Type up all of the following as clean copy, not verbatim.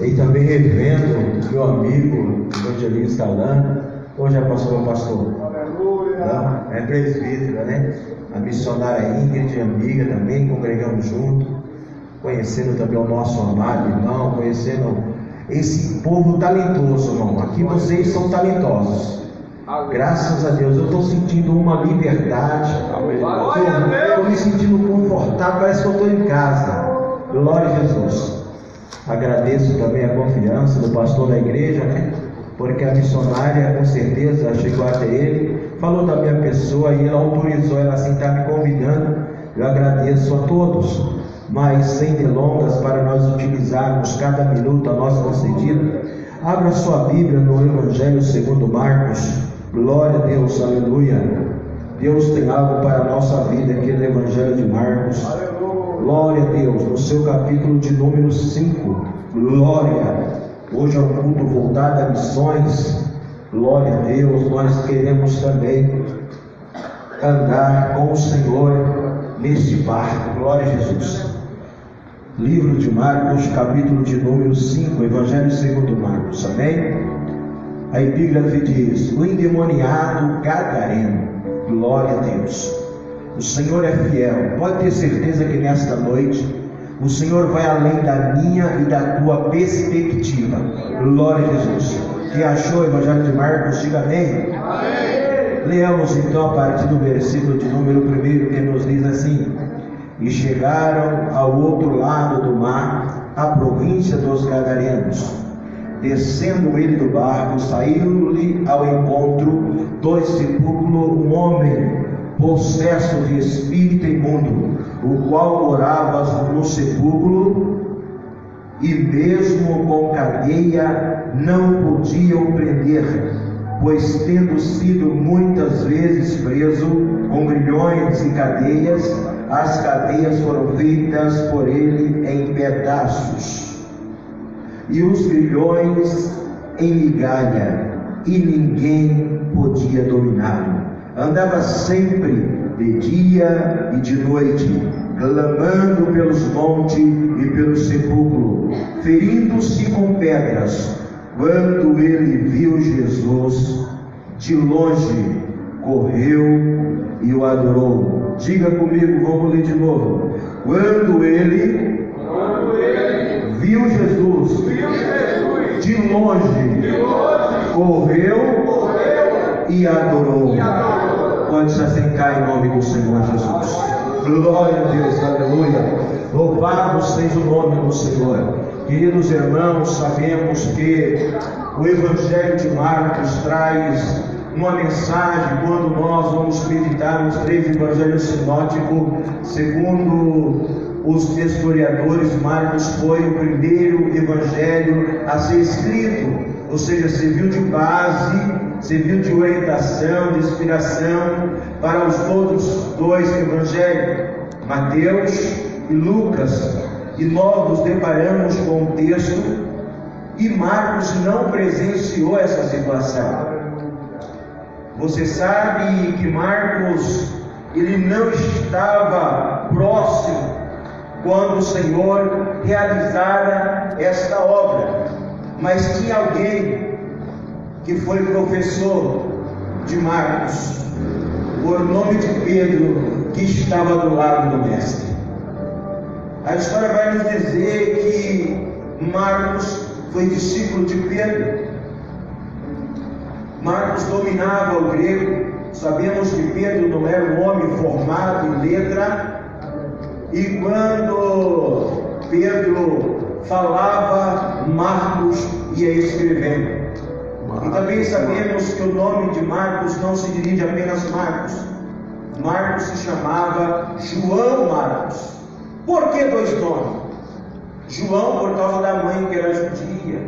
E também revendo meu amigo evangelista Alain. Hoje já passou o pastor. Não, é presbítero, né? A missionária Ingrid, amiga também, congregamos junto, conhecendo também o nosso amado irmão, conhecendo esse povo talentoso, irmão. Aqui vocês são talentosos. Graças a Deus, eu estou sentindo uma liberdade. Estou me sentindo confortável, parece que eu estou em casa. Glória a Jesus. Agradeço também a confiança do pastor da igreja, né? Porque a missionária com certeza chegou até ele, falou da minha pessoa e ele autorizou ela assim, está me convidando. Eu agradeço a todos, mas sem delongas, para nós utilizarmos cada minuto a nós concedido, abra sua Bíblia no Evangelho segundo Marcos. Glória a Deus, aleluia. Deus tem algo para a nossa vida aqui no Evangelho de Marcos. Glória a Deus, no seu capítulo de número 5. Glória. Hoje é um culto voltado a missões. Glória a Deus. Nós queremos também andar com o Senhor neste barco. Glória a Jesus. Livro de Marcos, capítulo de número 5, Evangelho segundo Marcos. Amém? A epígrafe diz: o endemoniado gadareno. Glória a Deus. O Senhor é fiel. Pode ter certeza que nesta noite o Senhor vai além da minha e da tua perspectiva. Glória a Jesus. Quem achou o Evangelho de Marcos, diga amém. Amém. Leamos então a partir do versículo de número 1, que nos diz assim: e chegaram ao outro lado do mar, a província dos Gadarenos. Descendo ele do barco, saiu-lhe ao encontro do sepulcro um homem possesso de espírito imundo, o qual morava no sepulcro, e mesmo com cadeia não podiam prender, pois tendo sido muitas vezes preso com grilhões e cadeias, as cadeias foram feitas por ele em pedaços, e os grilhões em migalha, e ninguém podia dominá-lo. Andava sempre de dia e de noite, clamando pelos montes e pelo sepulcro, ferindo-se com pedras. Quando ele viu Jesus de longe, correu e o adorou. Diga comigo, vamos ler de novo. Quando ele viu Jesus de longe, correu e adorou. Pode se assentar em nome do Senhor Jesus. Glória a Deus, aleluia. Louvado seja o nome do Senhor. Queridos irmãos, sabemos que o Evangelho de Marcos traz uma mensagem quando nós vamos meditar nos 3 evangelhos sinóticos. Segundo os historiadores, Marcos foi o primeiro evangelho a ser escrito, ou seja, serviu de base, serviu de orientação, de inspiração para os outros 2 evangelhos, Mateus e Lucas. E nós nos deparamos com o texto, e Marcos não presenciou essa situação. Você sabe que Marcos, ele não estava próximo quando o Senhor realizara esta obra, mas tinha alguém que foi professor de Marcos, por nome de Pedro, que estava do lado do mestre. A história vai nos dizer que Marcos foi discípulo de Pedro. Marcos dominava o grego. Sabemos que Pedro não era um homem formado em letra, e quando Pedro falava, Marcos ia escrevendo. E também sabemos que o nome de Marcos não se dirige apenas Marcos. Marcos se chamava João Marcos. Por que 2 nomes? João por causa da mãe, que era judia,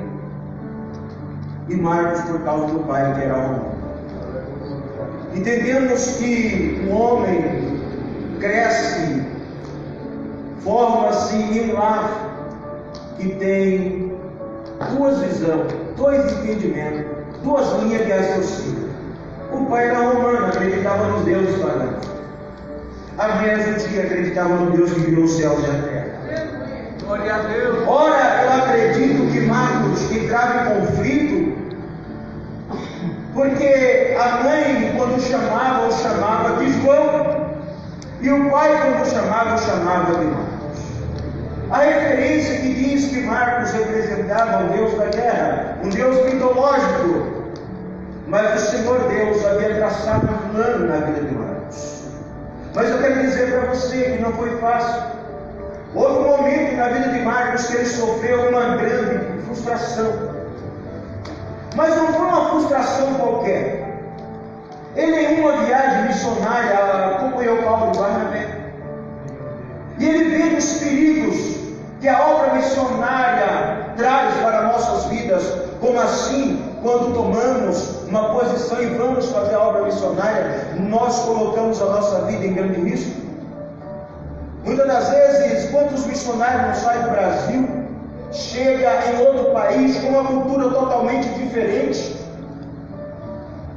e Marcos por causa do pai, que era homem. Entendemos que um homem cresce, forma-se em um lar que tem 2 visões, 2 entendimentos, 2 linhas de raciocínio. O pai era romano, acreditava nos deuses pagãos. A mãe era judia, acreditava no Deus que criou os céus e a terra. Glória a Deus. Ora, eu acredito que Marcos E o pai, quando o chamava de Marcos. A referência que diz que Marcos representava o Deus da guerra, um Deus mitológico. Mas o Senhor Deus havia traçado um plano na vida de Marcos. Mas eu quero dizer para você que não foi fácil. Houve um momento na vida de Marcos que ele sofreu uma grande frustração. Mas não foi uma frustração qualquer. Ele, em uma viagem missionária, acompanhou Paulo e Barnabé. E ele vê os perigos que a obra missionária traz para nossas vidas. Como assim, quando tomamos uma posição e vamos fazer a obra missionária, nós colocamos a nossa vida em grande risco? Muitas das vezes, quantos missionários não saem do Brasil, chega em outro país com uma cultura totalmente diferente?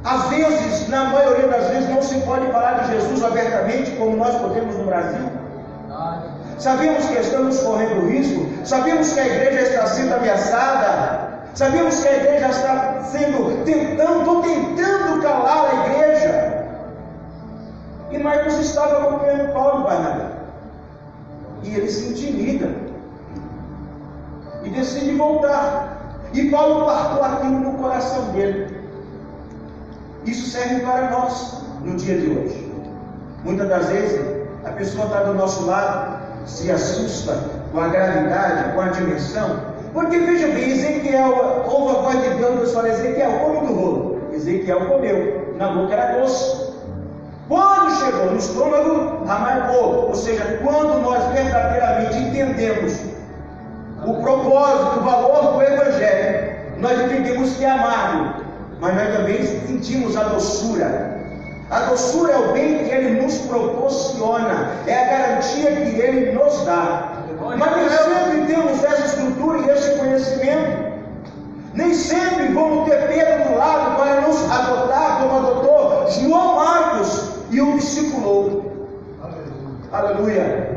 Às vezes, na maioria das vezes, não se pode falar de Jesus abertamente como nós podemos no Brasil. Sabemos que estamos correndo risco, sabemos que a igreja está sendo ameaçada, sabemos que a igreja está tentando calar a igreja. E Marcos estava acompanhando Paulo e Barnabé. E ele se intimida e decide voltar. E Paulo partou aquilo no coração dele. Isso serve para nós no dia de hoje. Muitas das vezes a pessoa está do nosso lado, se assusta com a gravidade, com a dimensão. Porque veja bem, Ezequiel ouve a voz de Deus, fala: Ezequiel, come do rolo. Ezequiel comeu, na boca era doce. Quando chegou no estômago, amargou. Ou seja, quando nós verdadeiramente entendemos o propósito, o valor do Evangelho, nós entendemos que é amargo, mas nós também sentimos a doçura. A doçura é o bem que Ele nos proporciona, é a garantia que Ele nos dá. Mas nem sempre temos essa estrutura e esse conhecimento. Nem sempre vamos ter Pedro do lado para nos adotar, como adotou João Marcos e o discipulou. Aleluia.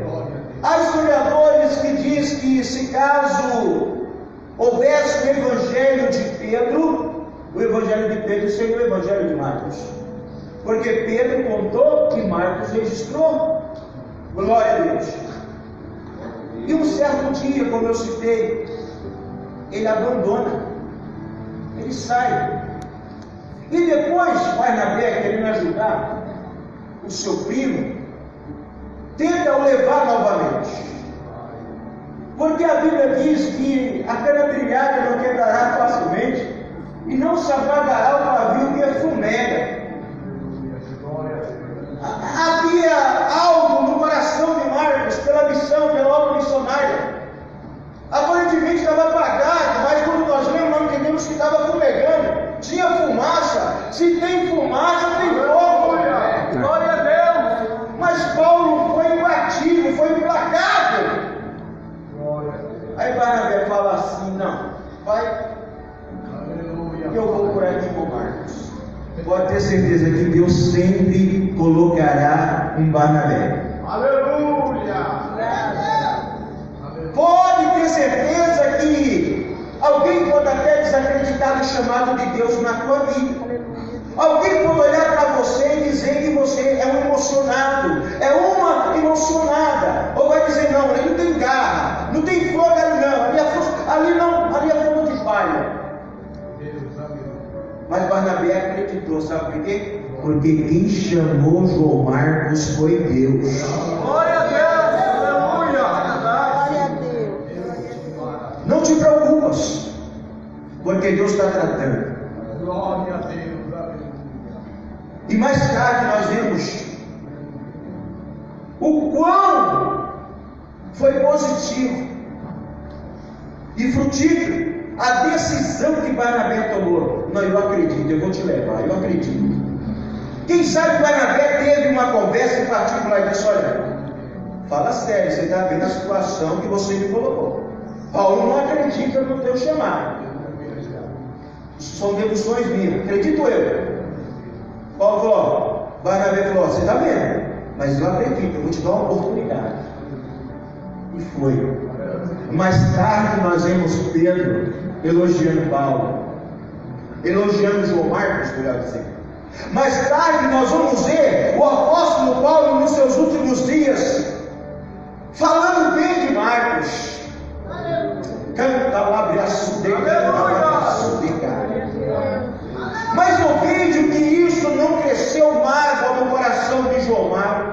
Há historiadores que dizem que se caso houvesse o evangelho de Pedro, o evangelho de Pedro seria o evangelho de Marcos. Porque Pedro contou e Marcos registrou. Glória a Deus. E um certo dia, como eu citei, ele abandona, ele sai. E depois Barnabé, querendo ajudar o seu primo, tenta o levar novamente. Porque a Bíblia diz que a cana trilhada não quebrará facilmente, e não se apagará o pavio que é fumega. Havia algo no coração de Marcos pela missão, pela obra missionária. Aparentemente estava apagado, mas quando nós lemos, nós entendemos que estava fumegando. Tinha fumaça. Se tem fumaça, tem fogo. Glória a Deus. Mas Paulo foi imbatível, foi implacável. Aí Barnabé fala assim: não, vai, eu vou por aqui com Marcos. Pode ter certeza que Deus sempre colocará um Barnabé. Aleluia! Pode ter certeza que alguém pode até desacreditar do chamado de Deus na tua vida. Alguém pode olhar para você e dizer que você é um emocionado, é uma emocionada. Ou vai dizer: não, ele não tem garra, não tem fogo ali não, ali é fogo de palha. Mas Barnabé acreditou, sabe por quê? Porque quem chamou João Marcos foi Deus. Glória a Deus! Aleluia! Glória a Deus! Não te preocupas, porque Deus está tratando. Glória a Deus! E mais tarde nós vemos o quão foi positivo e frutífero a decisão que Barnabé tomou. Não, eu acredito, eu vou te levar, eu acredito. Quem sabe Barnabé teve uma conversa em particular e disse: olha, fala sério, você está vendo a situação que você me colocou. Paulo não acredita no teu chamado. Isso são deduções minhas, acredito eu. Paulo falou, Barnabé falou: você está vendo, mas eu acredito, eu vou te dar uma oportunidade. E foi. Mais tarde nós vemos Pedro elogiando Paulo, elogiando João Marcos, melhor dizer. Mais tarde nós vamos ver o apóstolo Paulo nos seus últimos dias falando bem de Marcos. Canta lá, mas eu vejo que isso não cresceu mágoa no coração de João Marcos.